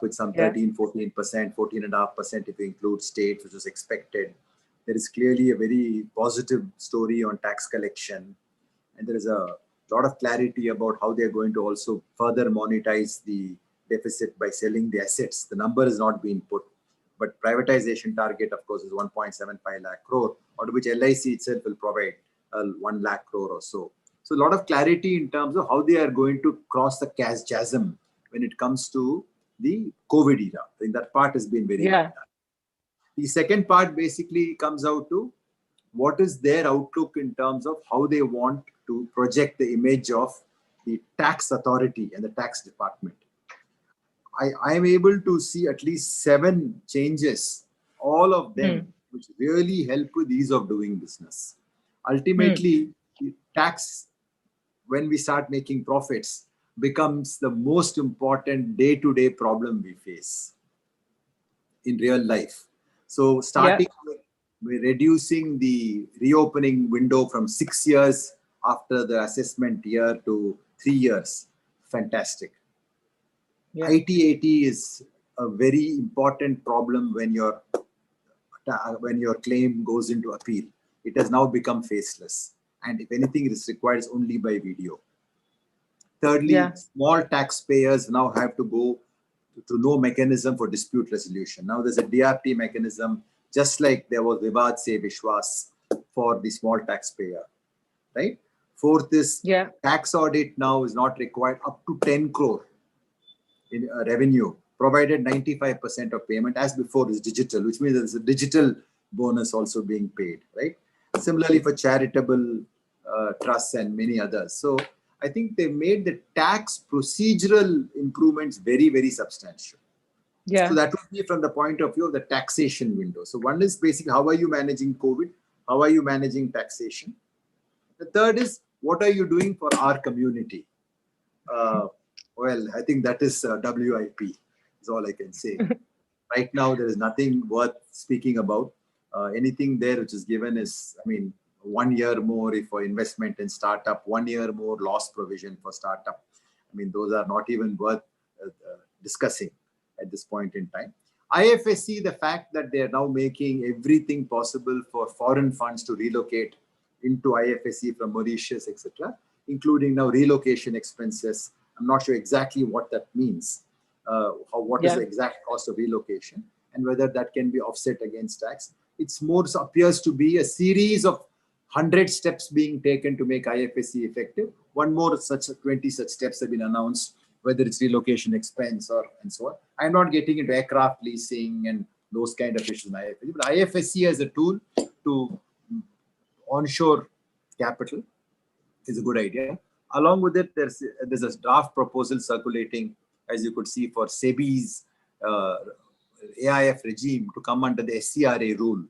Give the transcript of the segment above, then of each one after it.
with some Yeah. 13, 14%, 14.5% if you include states, which was expected. There is clearly a very positive story on tax collection. And there is a lot of clarity about how they're going to also further monetize the deficit by selling the assets. The number has not been put, but privatization target, of course, is 1.75 lakh crore, out of which LIC itself will provide 1 lakh crore or so. So a lot of clarity in terms of how they are going to cross the cash chasm when it comes to the COVID era. I think that part has been very well done. The second part basically comes out to what is their outlook in terms of how they want to project the image of the tax authority and the tax department. I am able to see at least 7 changes, all of them which really help with ease of doing business. Ultimately, the tax, when we start making profits, becomes the most important day-to-day problem we face in real life. So starting with reducing the reopening window from 6 years after the assessment year to 3 years, fantastic. IT-80 is a very important problem when your claim goes into appeal. It has now become faceless, and if anything, it is required only by video. Thirdly, small taxpayers now have to go to no mechanism for dispute resolution. Now there's a DRT mechanism, just like there was Vivad Se Vishwas for the small taxpayer, right? Fourth is tax audit now is not required up to 10 crore in revenue, provided 95% of payment as before is digital, which means there's a digital bonus also being paid, right? Similarly for charitable trusts and many others. So I think they made the tax procedural improvements very, very substantial. So that would be from the point of view of the taxation window. So one is basically how are you managing COVID? How are you managing taxation? The third is what are you doing for our community? Well, I think that is WIP is all I can say. Right now, there is nothing worth speaking about. Anything there which is given is, I mean, 1 year more for investment in startup, 1 year more loss provision for startup. I mean, those are not even worth discussing at this point in time. IFSC, the fact that they are now making everything possible for foreign funds to relocate into IFSC from Mauritius, etc., including now relocation expenses. I'm not sure exactly what that means, what is the exact cost of relocation, and whether that can be offset against tax. It's more appears to be a series of 100 steps being taken to make IFSC effective. One more 20 such steps have been announced, whether it's relocation expense and so on. I'm not getting into aircraft leasing and those kind of issues in IFSC, but IFSC as a tool to onshore capital is a good idea. Along with it, there's a draft proposal circulating, as you could see, for SEBI's AIF regime to come under the SCRA rule,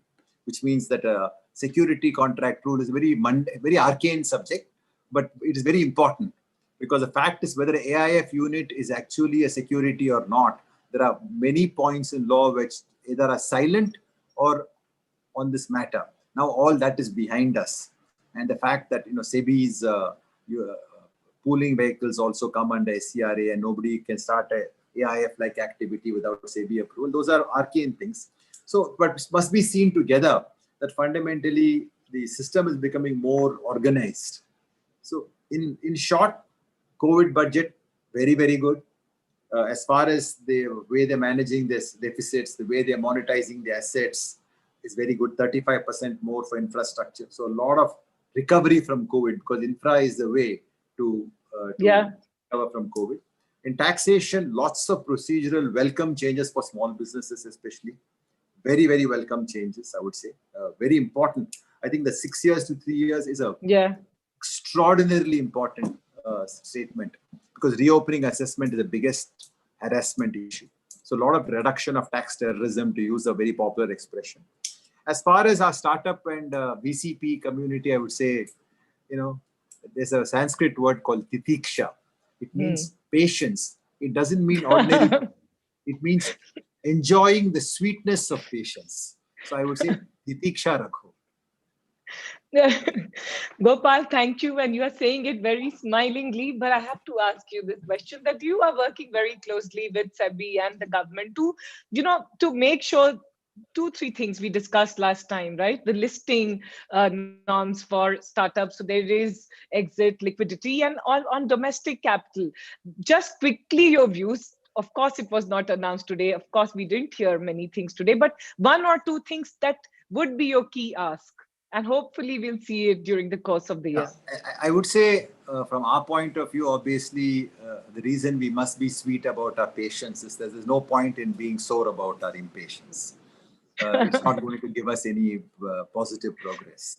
which means that a security contract rule is a very arcane subject, but it is very important because the fact is whether an AIF unit is actually a security or not. There are many points in law which either are silent or on this matter. Now all that is behind us, and the fact that SEBI's pooling vehicles also come under SCRA and nobody can start a AIF-like activity without SEBI approval. Those are arcane things. So, but must be seen together that fundamentally the system is becoming more organized. So, in short, COVID budget, very, very good. As far as the way they're managing this deficits, the way they're monetizing the assets is very good. 35% more for infrastructure. So, a lot of recovery from COVID because infra is the way to recover from COVID. In taxation, lots of procedural welcome changes for small businesses, especially. Very, very welcome changes, I would say. Very important. I think the 6 years to 3 years is a extraordinarily important statement because reopening assessment is the biggest harassment issue. So a lot of reduction of tax terrorism, to use a very popular expression. As far as our startup and VCP community, I would say, there's a Sanskrit word called titiksha. It means patience. It doesn't mean ordinary. It means enjoying the sweetness of patience. So I would say titiksha rakho. Gopal, thank you. And you are saying it very smilingly, but I have to ask you this question, that you are working very closely with SEBI and the government to, to make sure two, three things we discussed last time, right? The listing norms for startups. So there is exit liquidity and all on domestic capital. Just quickly, your views. Of course, it was not announced today. Of course, we didn't hear many things today, but one or two things that would be your key ask. And hopefully we'll see it during the course of the year. I would say from our point of view, obviously, the reason we must be sweet about our patience is that there's no point in being sore about our impatience. It's not going to give us any positive progress.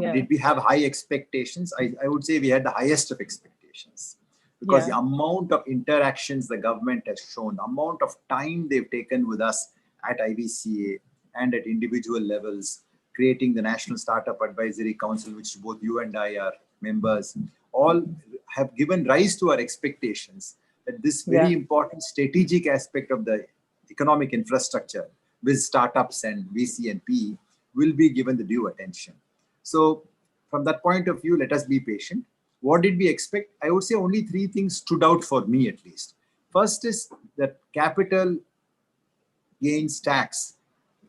Did we have high expectations? I would say we had the highest of expectations, because the amount of interactions the government has shown, the amount of time they've taken with us at IVCA and at individual levels, creating the National Startup Advisory Council, which both you and I are members, all have given rise to our expectations that this very important strategic aspect of the economic infrastructure with startups and VC and PE will be given the due attention. So from that point of view, let us be patient. What did we expect? I would say only three things stood out for me at least. First is that capital gains tax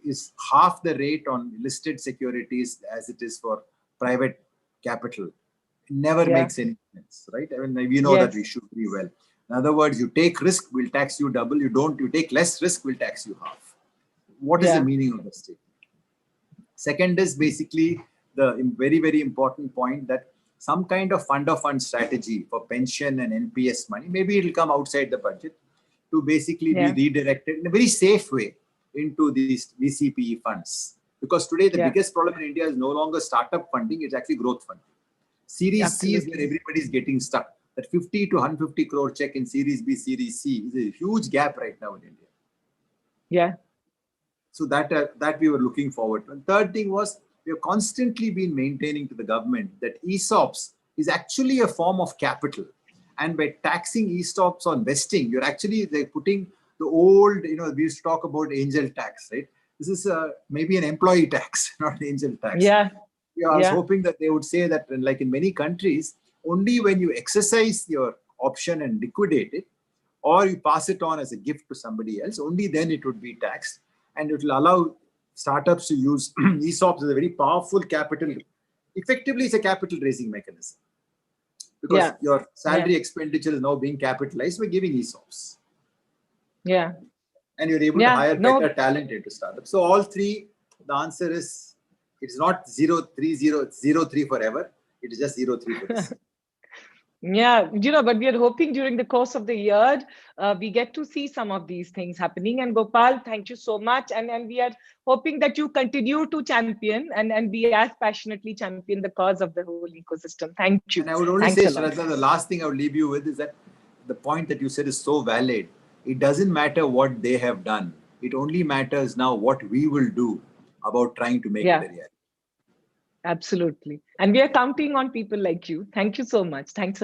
is half the rate on listed securities as it is for private capital. It never makes any sense, right? I mean, we know that we should be well. In other words, you take risk, we'll tax you double. You take less risk, we'll tax you half. What is the meaning of the statement? Second is basically the very, very important point that some kind of fund-of-fund strategy for pension and NPS money, maybe it'll come outside the budget, to basically be redirected in a very safe way into these VCPE funds. Because today the biggest problem in India is no longer startup funding, it's actually growth funding. Series C is where everybody's getting stuck. That 50 to 150 crore check in Series B, Series C is a huge gap right now in India. Yeah. So that we were looking forward to. And third thing was, we have constantly been maintaining to the government that ESOPs is actually a form of capital. And by taxing ESOPs on vesting, they're putting the old, we used to talk about angel tax, right? This is maybe an employee tax, not an angel tax. Yeah. I was hoping that they would say that, like in many countries, only when you exercise your option and liquidate it, or you pass it on as a gift to somebody else, only then it would be taxed. And it will allow startups to use ESOPs as a very powerful capital. Effectively, it's a capital raising mechanism. Because your salary expenditure is now being capitalized by giving ESOPs. Yeah. And you're able to hire better talent into startups. So all three, the answer is, it's not 0.3003 forever. It is just 0.3 for this. Yeah, but we are hoping during the course of the year, we get to see some of these things happening. And Gopal, thank you so much. And we are hoping that you continue to champion and be as passionately champion the cause of the whole ecosystem. Thank you. And I would only say, Shraddha, the last thing I would leave you with is that the point that you said is so valid. It doesn't matter what they have done. It only matters now what we will do about trying to make it a reality. Absolutely. And we are counting on people like you. Thank you so much. Thanks a lot.